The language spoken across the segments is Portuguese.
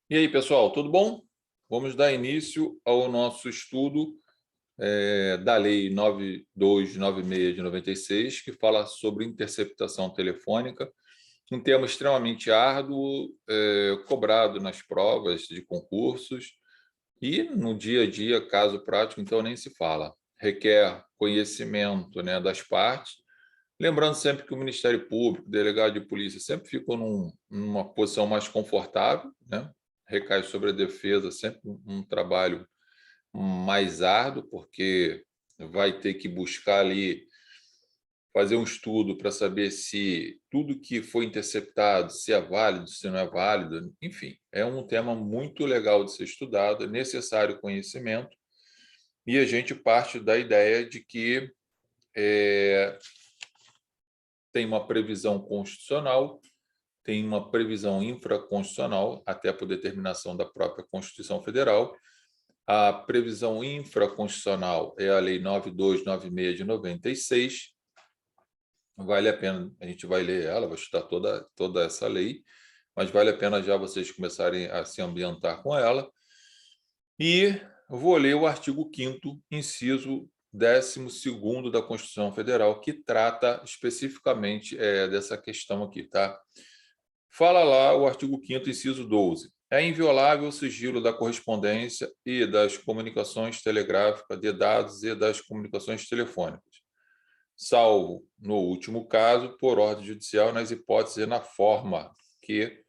E aí, pessoal, tudo bom? Vamos dar início ao nosso estudo da Lei 9296 de 96, que fala sobre interceptação telefônica, um tema extremamente árduo, cobrado nas provas de concursos e no dia a dia, caso prático, então nem se fala. Requer conhecimento, né, das partes, lembrando sempre que o Ministério Público, o delegado de polícia, sempre ficam numa posição mais confortável, né? Recai sobre a defesa, sempre um trabalho mais árduo, porque vai ter que buscar ali fazer um estudo para saber se tudo que foi interceptado, se é válido, se não é válido, enfim, é um tema muito legal de ser estudado, é necessário conhecimento, e a gente parte da ideia de que tem uma previsão constitucional, tem uma previsão infraconstitucional, até por determinação da própria Constituição Federal. A previsão infraconstitucional é a Lei 9296 de 96. Vale a pena, a gente vai ler ela, vai estudar toda essa lei, mas vale a pena já vocês começarem a se ambientar com ela. E vou ler o artigo 5º, inciso 12º da Constituição Federal, que trata especificamente dessa questão aqui, tá? Fala lá o artigo 5º, inciso 12. É inviolável o sigilo da correspondência e das comunicações telegráficas, de dados e das comunicações telefônicas, salvo, no último caso, por ordem judicial, nas hipóteses e na forma que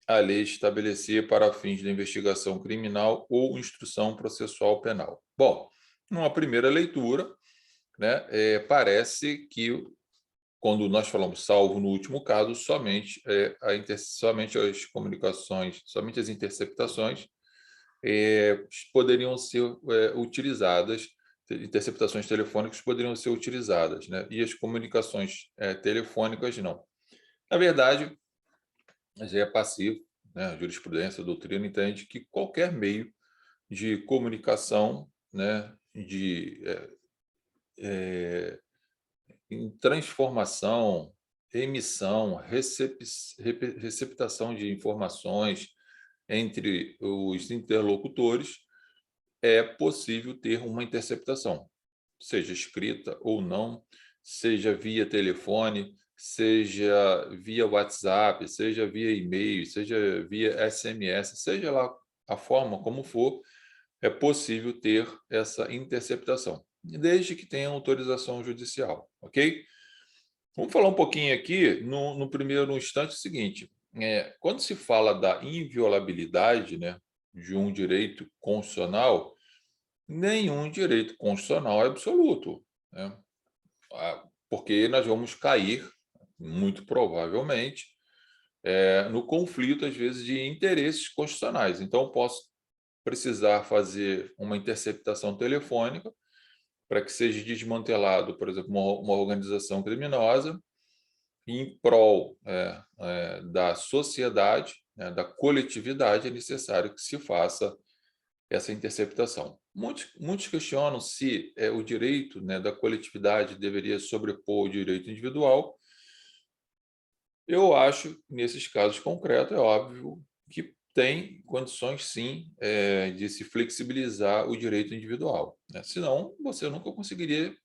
a lei estabelecer para fins de investigação criminal ou instrução processual penal. Bom, numa primeira leitura, né, parece que quando nós falamos salvo no último caso, somente as comunicações, somente as interceptações poderiam ser utilizadas, interceptações telefônicas poderiam ser utilizadas, né? E as comunicações telefônicas não. Na verdade, já é passivo, né? A jurisprudência, a doutrina entende que qualquer meio de comunicação, né, em transformação, emissão, receptação de informações entre os interlocutores, é possível ter uma interceptação, seja escrita ou não, seja via telefone, seja via WhatsApp, seja via e-mail, seja via SMS, seja lá a forma como for, é possível ter essa interceptação, desde que tenha autorização judicial, ok? Vamos falar um pouquinho aqui, no primeiro instante, o seguinte: quando se fala da inviolabilidade, né, de um direito constitucional, nenhum direito constitucional é absoluto, né? Porque nós vamos cair, muito provavelmente, no conflito, às vezes, de interesses constitucionais. Então, posso precisar fazer uma interceptação telefônica para que seja desmantelado, por exemplo, uma organização criminosa, em prol da sociedade, né, da coletividade, é necessário que se faça essa interceptação. Muitos questionam se o direito, né, da coletividade deveria sobrepor o direito individual. Eu acho, nesses casos concretos, é óbvio que tem condições, sim, de se flexibilizar o direito individual, né? Senão, você nunca conseguiria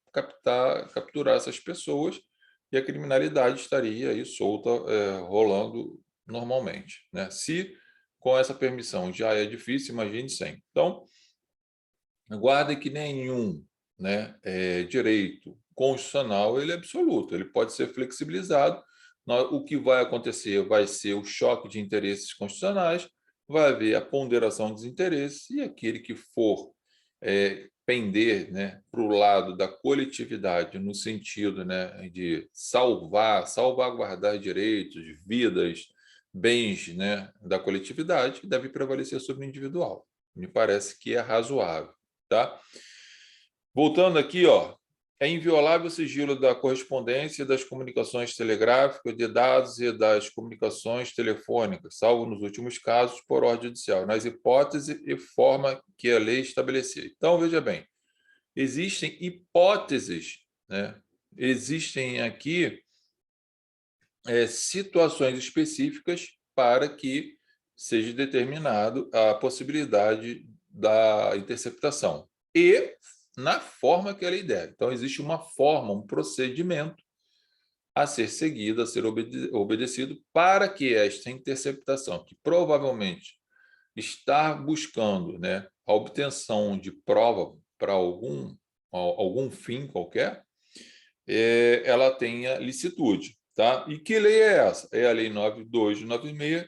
capturar essas pessoas e a criminalidade estaria aí solta, rolando normalmente, né? Se com essa permissão já é difícil, imagine sem. Então, guarde que nenhum, né, direito constitucional ele é absoluto, ele pode ser flexibilizado. O que vai acontecer vai ser o choque de interesses constitucionais, vai haver a ponderação dos interesses, e aquele que for pender, né, para o lado da coletividade, no sentido, né, de salvaguardar direitos, vidas, bens, né, da coletividade, deve prevalecer sobre o individual. Me parece que é razoável. Tá? Voltando aqui, ó, é inviolável o sigilo da correspondência e das comunicações telegráficas, de dados e das comunicações telefônicas, salvo nos últimos casos por ordem judicial, nas hipóteses e forma que a lei estabelecer. Então, veja bem, existem hipóteses, né? Existem aqui situações específicas para que seja determinado a possibilidade da interceptação e na forma que a lei der. Então, existe uma forma, um procedimento a ser seguido, a ser obedecido para que esta interceptação, que provavelmente está buscando, né, a obtenção de prova para algum fim qualquer, ela tenha licitude. Tá? E que lei é essa? É a Lei 9296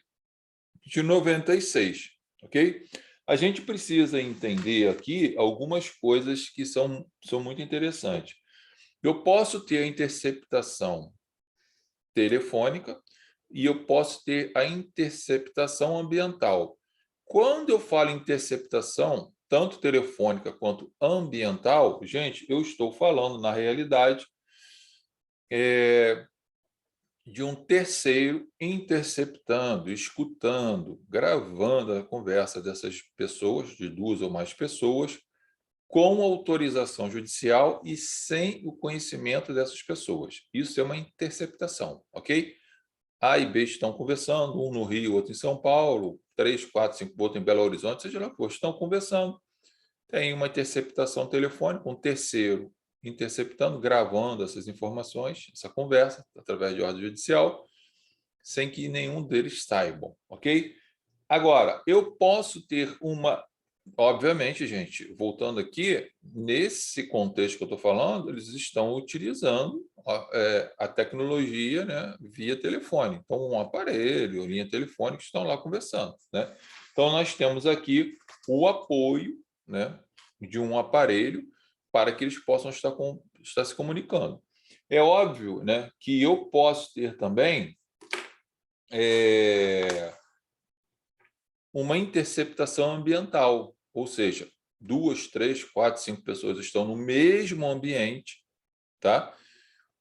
de 96, ok? A gente precisa entender aqui algumas coisas que são muito interessantes. Eu posso ter a interceptação telefônica e eu posso ter a interceptação ambiental. Quando eu falo interceptação, tanto telefônica quanto ambiental, gente, eu estou falando, na realidade, de um terceiro interceptando, escutando, gravando a conversa dessas pessoas, de duas ou mais pessoas, com autorização judicial e sem o conhecimento dessas pessoas. Isso é uma interceptação, ok? A e B estão conversando, um no Rio, outro em São Paulo, 3, 4, 5, outro em Belo Horizonte, seja lá for, estão conversando. Tem uma interceptação telefônica, um terceiro interceptando, gravando essas informações, essa conversa, através de ordem judicial, sem que nenhum deles saibam, ok? Agora, eu posso ter uma... Obviamente, gente, voltando aqui, nesse contexto que eu estou falando, eles estão utilizando a tecnologia, né, via telefone. Então, um aparelho, linha telefônica, estão lá conversando. Né? Então, nós temos aqui o apoio, né, de um aparelho para que eles possam estar se comunicando. É óbvio, né, que eu posso ter também uma interceptação ambiental, ou seja, 2, 3, 4, 5 pessoas estão no mesmo ambiente, tá?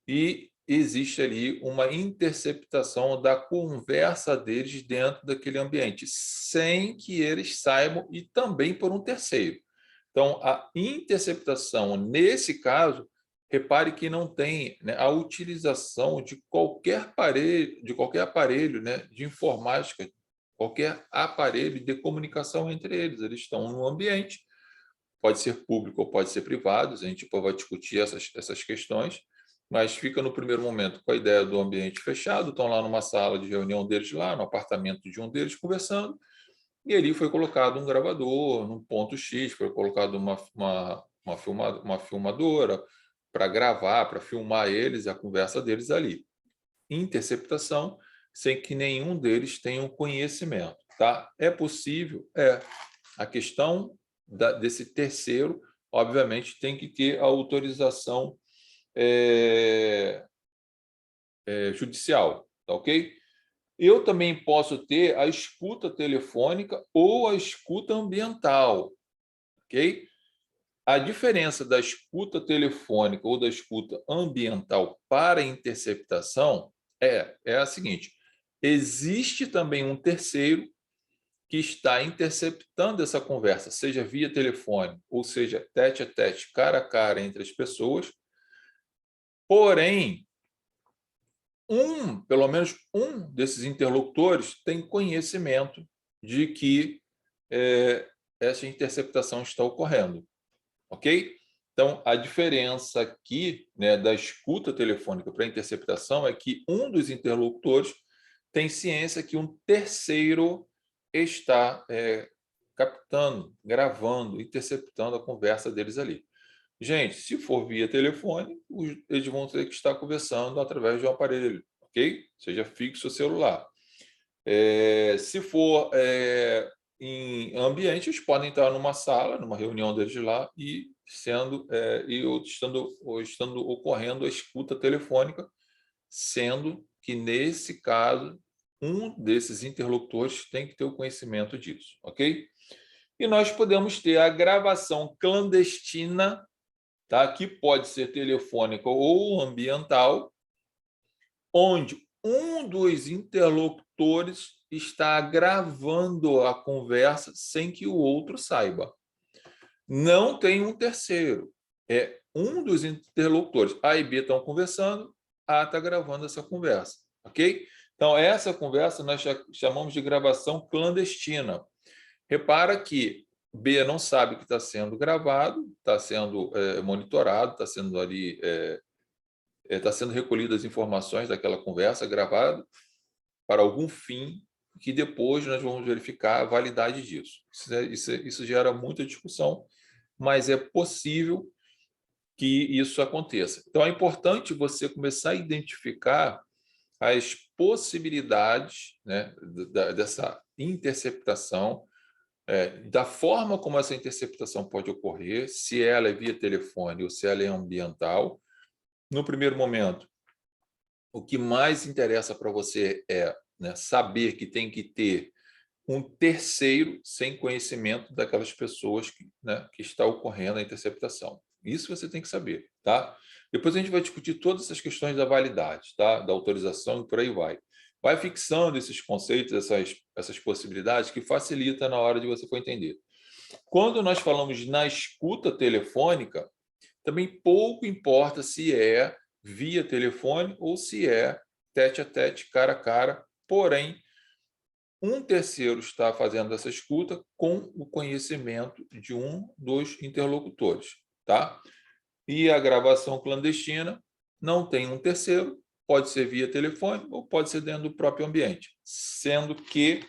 E existe ali uma interceptação da conversa deles dentro daquele ambiente, sem que eles saibam, e também por um terceiro. Então, a interceptação, nesse caso, repare que não tem, né, a utilização de qualquer aparelho, né, de informática, qualquer aparelho de comunicação entre eles. Eles estão no ambiente, pode ser público ou pode ser privado, a gente depois vai discutir essas questões, mas fica no primeiro momento com a ideia do ambiente fechado, estão lá numa sala de reunião deles, lá no apartamento de um deles, conversando, e ali foi colocado um gravador, num ponto X, foi colocado uma filmadora para gravar, para filmar eles, a conversa deles ali. Interceptação, sem que nenhum deles tenha um conhecimento. Tá? É possível? É. A questão desse terceiro, obviamente, tem que ter a autorização judicial, tá ok? Eu também posso ter a escuta telefônica ou a escuta ambiental, ok? A diferença da escuta telefônica ou da escuta ambiental para interceptação é a seguinte: existe também um terceiro que está interceptando essa conversa, seja via telefone, ou seja, tete a tete, cara a cara entre as pessoas, porém, pelo menos um desses interlocutores tem conhecimento de que essa interceptação está ocorrendo, ok? Então, a diferença aqui, né, da escuta telefônica para a interceptação é que um dos interlocutores tem ciência que um terceiro está captando, gravando, interceptando a conversa deles ali. Gente, se for via telefone, eles vão ter que estar conversando através de um aparelho, ok? Seja fixo ou celular. Se for em ambiente, eles podem estar numa sala, numa reunião deles lá, e estando ocorrendo a escuta telefônica, sendo que, nesse caso, um desses interlocutores tem que ter o conhecimento disso, ok? E nós podemos ter a gravação clandestina, tá? Que pode ser telefônica ou ambiental, onde um dos interlocutores está gravando a conversa sem que o outro saiba. Não tem um terceiro. É um dos interlocutores. A e B estão conversando, A está gravando essa conversa, ok? Então, essa conversa nós chamamos de gravação clandestina. Repara que B não sabe que está sendo gravado, está sendo monitorado, está sendo ali, está sendo recolhidas as informações daquela conversa gravada para algum fim que depois nós vamos verificar a validade disso. Isso gera muita discussão, mas é possível que isso aconteça. Então, é importante você começar a identificar as possibilidades, né, dessa interceptação, da forma como essa interceptação pode ocorrer, se ela é via telefone ou se ela é ambiental. No primeiro momento, o que mais interessa para você é, né, saber que tem que ter um terceiro sem conhecimento daquelas pessoas que está ocorrendo a interceptação. Isso você tem que saber, tá? Depois a gente vai discutir todas essas questões da validade, tá? Da autorização e por aí vai. Vai fixando esses conceitos, essas possibilidades que facilita na hora de você for entender. Quando nós falamos na escuta telefônica, também pouco importa se é via telefone ou se é tete a tete, cara a cara, porém, um terceiro está fazendo essa escuta com o conhecimento de um dos interlocutores, tá? E a gravação clandestina não tem um terceiro, pode ser via telefone ou pode ser dentro do próprio ambiente, sendo que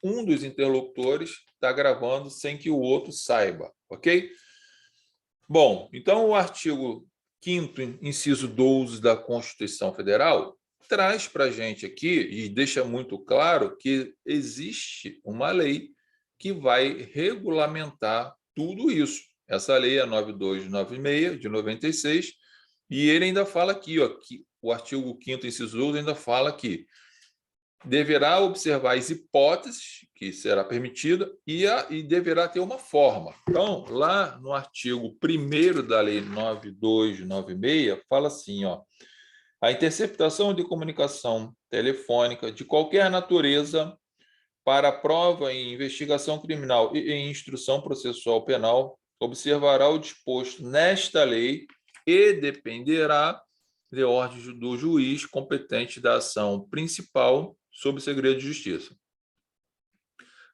um dos interlocutores está gravando sem que o outro saiba, ok? Bom, então o artigo 5º, inciso 12 da Constituição Federal, traz para a gente aqui e deixa muito claro que existe uma lei que vai regulamentar tudo isso. Essa lei é 9296, de 96, e ele ainda fala aqui, ó, que o artigo 5º, inciso 12, ainda fala que deverá observar as hipóteses que será permitida e deverá ter uma forma. Então, lá no artigo 1º da Lei 9296, fala assim, ó, a interceptação de comunicação telefônica de qualquer natureza para prova em investigação criminal e em instrução processual penal observará o disposto nesta lei e dependerá de ordem do juiz competente da ação principal sob segredo de justiça.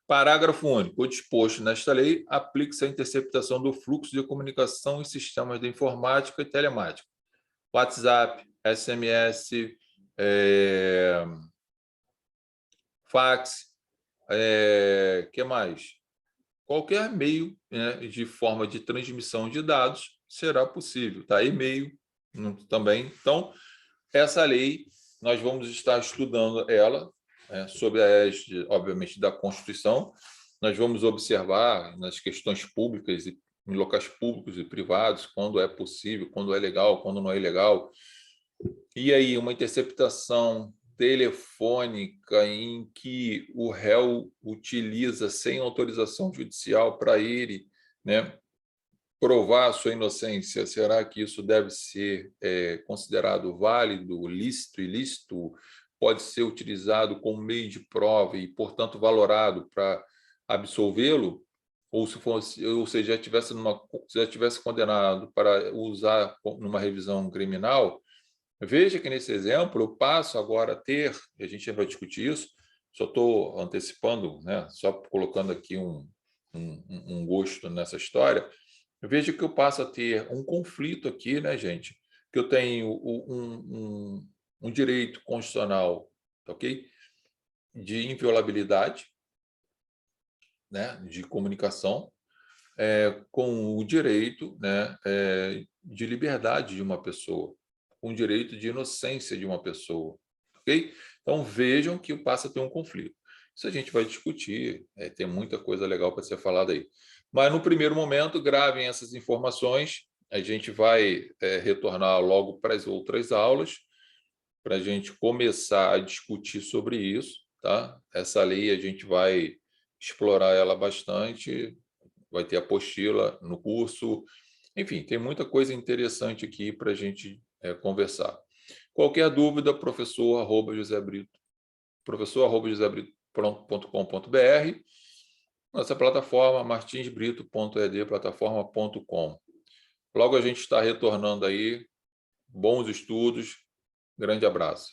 Parágrafo único. O disposto nesta lei aplica-se à interceptação do fluxo de comunicação em sistemas de informática e telemática. WhatsApp, SMS, fax, que mais? Qualquer meio, né, de forma de transmissão de dados será possível, tá? E-mail também. Então, essa lei, nós vamos estar estudando ela, sob a égide, obviamente, da Constituição. Nós vamos observar nas questões públicas, em locais públicos e privados, quando é possível, quando é legal, quando não é legal. E aí, uma interceptação telefônica em que o réu utiliza sem autorização judicial para ele, né, provar a sua inocência, será que isso deve ser considerado válido, lícito, ilícito? Pode ser utilizado como meio de prova e, portanto, valorado para absolvê-lo? Ou se já tivesse condenado para usar numa revisão criminal? Veja que nesse exemplo eu passo agora a ter, e a gente vai discutir isso, só estou antecipando, né, só colocando aqui um gosto nessa história. Veja que eu passo a ter um conflito aqui, né, gente? Que eu tenho um direito constitucional, ok? De inviolabilidade, né, de comunicação, com o direito, né, de liberdade de uma pessoa, com o direito de inocência de uma pessoa, ok? Então vejam que passa a ter um conflito. Isso a gente vai discutir, tem muita coisa legal para ser falada aí. Mas no primeiro momento, gravem essas informações, a gente vai retornar logo para as outras aulas, para a gente começar a discutir sobre isso, tá? Essa lei a gente vai explorar ela bastante, vai ter apostila no curso, enfim, tem muita coisa interessante aqui para a gente conversar. Qualquer dúvida, professor@josebrito.com.br, nossa plataforma martinsbrito.edplataforma.com. Logo a gente está retornando aí, bons estudos, grande abraço.